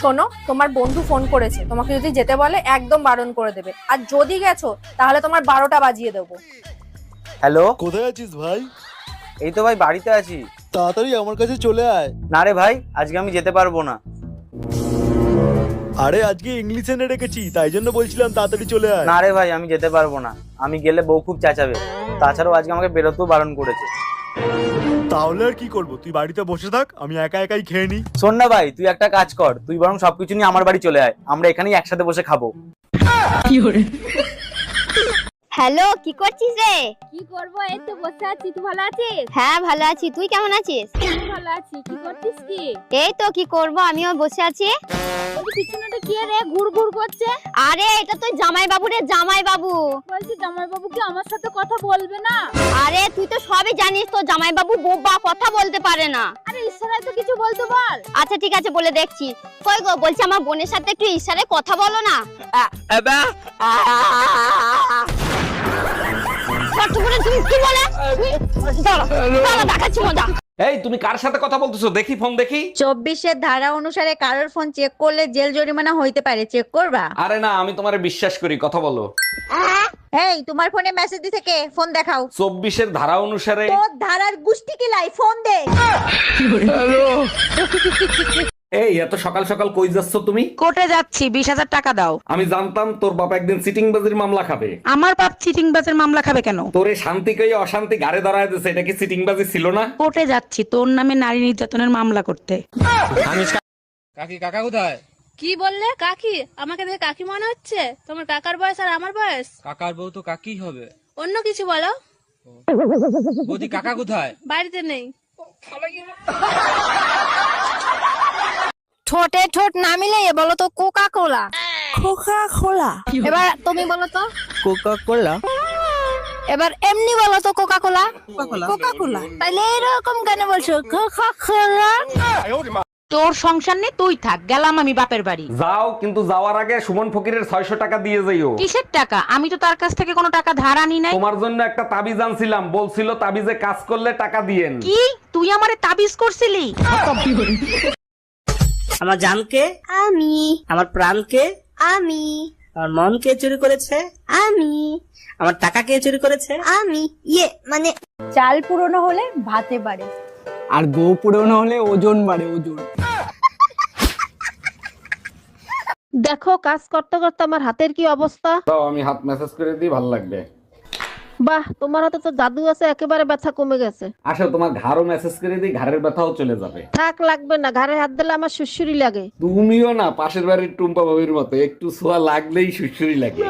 শোনো, তোমার বন্ধু ফোন করেছে, তোমাকে যদি যেতে বলে একদম বারণ করে দেবে, আর যদি গেছো তাহলে তোমার 12টা বাজিয়ে দেবো। হ্যালো, কোথায় আছিস ভাই? এই তো ভাই বাড়িতে আছি। তাড়াতাড়ি আমার কাছে চলে আয়। না রে ভাই, আজকে আমি যেতে পারবো না। আরে আজকে ইংলিশ এনে রেখেছি, তাই জন্য বলছিলাম তাড়াতাড়ি চলে আয়। না রে ভাই, আমি যেতে পারবো না। আমি গেলে বউ খুব চেঁচাবে। তাছাড়াও আজকে আমাকে বেরোতেও বারণ করেছে। তাহলে আর কি করবো, তুই বাড়িতে বসে থাক, আমি একা একাই খেয়ে নি। শোন না ভাই, তুই একটা কাজ কর, তুই বরং সবকিছু নিয়ে আমার বাড়ি চলে আয়, আমরা এখানেই একসাথে বসে খাবো। হ্যালো, কি করছিস রে? কি করবো, এই তো বসে আছি। তুই ভালো আছিস? হ্যাঁ ভালো আছি, তুই কেমন আছিস? আমি ভালো আছি। কি করছিস কি? এই তো কি করব, আমিও বসে আছি। বলছি পিছনেটা কি রে ঘুর ঘুর করছে? আরে এটা তো জামাই বাবু রে, জামাই বাবু। বলছি জামাই বাবু কি আমার সাথে কথা বলবে না? আরে তুই তো সবই জানিস, তো জামাই বাবু বোবা, কথা বলতে পারে না। আরে ইশারায় তো কিছু বলতে বল। আচ্ছা ঠিক আছে, বলে দেখছি। কই গো, বলছি আমার বোনের সাথে একটু ইশারায় কথা বলো না। তুমি কি বলে? দাঁড়া, দেখাচ্ছি মজা। এই তুমি কার সাথে কথা বলতেছো? দেখি ফোন দেখি। 24-এর ধারা অনুসারে কারোর ফোন চেক করলে জেল জরিমানা হইতে পারে, চেক করবা? আরে না, আমি তোমারে বিশ্বাস করি, কথা বলো। এই তোমার ফোনে মেসেজ দিছে কে? ফোন দেখাও। 24-এর ধারা অনুসারে। তোর ধারার গুষ্টি কি লাই, ফোন দে। এই এত সকাল সকাল কই যাচ্ছ তুমি? কোর্টে যাচ্ছি, 20,000 টাকা দাও। আমি জানতাম তোর বাবা একদিন সিটিংবাজির মামলা খাবে। আমার বাপ চিটিংবাজের মামলা খাবে কেন? তোরে শান্তি কই অশান্তি গাড়ে দাঁড়ায় দিছে, এটা কি সিটিংবাজি ছিল না? কোর্টে যাচ্ছি তোর নামে নারী নির্যাতনের মামলা করতে। কাকি, কাকা কোথায়? কি বললে? কাকি? আমাকে দেখে কাকি মনে হচ্ছে? তোমার কাকার বয়স আর আমার বয়স। কাকার বউ তো কাকি হবে। অন্য কিছু বলো। বৌদি, কাকা কোথায়? বাড়িতে নেই। ঠোঁটে ঠোঁট না মিলে বলো তো কোকা কোলা। Coca Cola. এবার তুমি বলো তো। Coca Cola. এবার এমনি বলো তো কোকা কোলা। কোকা কোলা। তাইলে এরকম কেন বলছো কোকা কোলা? তোর সংসার নেই, তুই থাক, গেলাম আমি বাপের বাড়ি। যাও, কিন্তু যাওয়ার আগে সুমন ফকিরের 600 টাকা দিয়ে যাইও। কিসের টাকা? আমি তো তার কাছ থেকে কোনো টাকা ধার আনি নাই। তোমার জন্য একটা তাবিজ আনছিলাম, বলছিল তাবিজে কাজ করলে টাকা দিয়েন। কি তুই আমারে তাবিজ করছিলি? আমার জানকে, আমি, আমার প্রাণকে, আমি, আমার মন কে চুরি করেছে? আমি, আমার টাকা কে চুরি করেছে? আমি। মানে চাল পুরনো হলে ভাতে বাড়ে। আর গো পুরনো হলে ওজন বাড়ে, ওজন। দেখো কাজ করতে করতে আমার হাতের কি অবস্থা। দাও, আমি হাত মেসেজ করে দিই, ভালো লাগবে। বাহ, তোমার হাতে তো জাদু আছে, একেবারে ব্যথা কমে গেছে। আসো, তোমার ঘাড়ও মেসেজ করে দিই, ঘাড়ের ব্যথাও চলে যাবে। থাক, লাগবে না, ঘাড়ে হাত দিলে আমার সুসুরি লাগে। তুমিও না পাশের বাড়ির টুম্পা ভাবির মতো, একটু ছোঁয়া লাগলেই সুসুরি লাগে।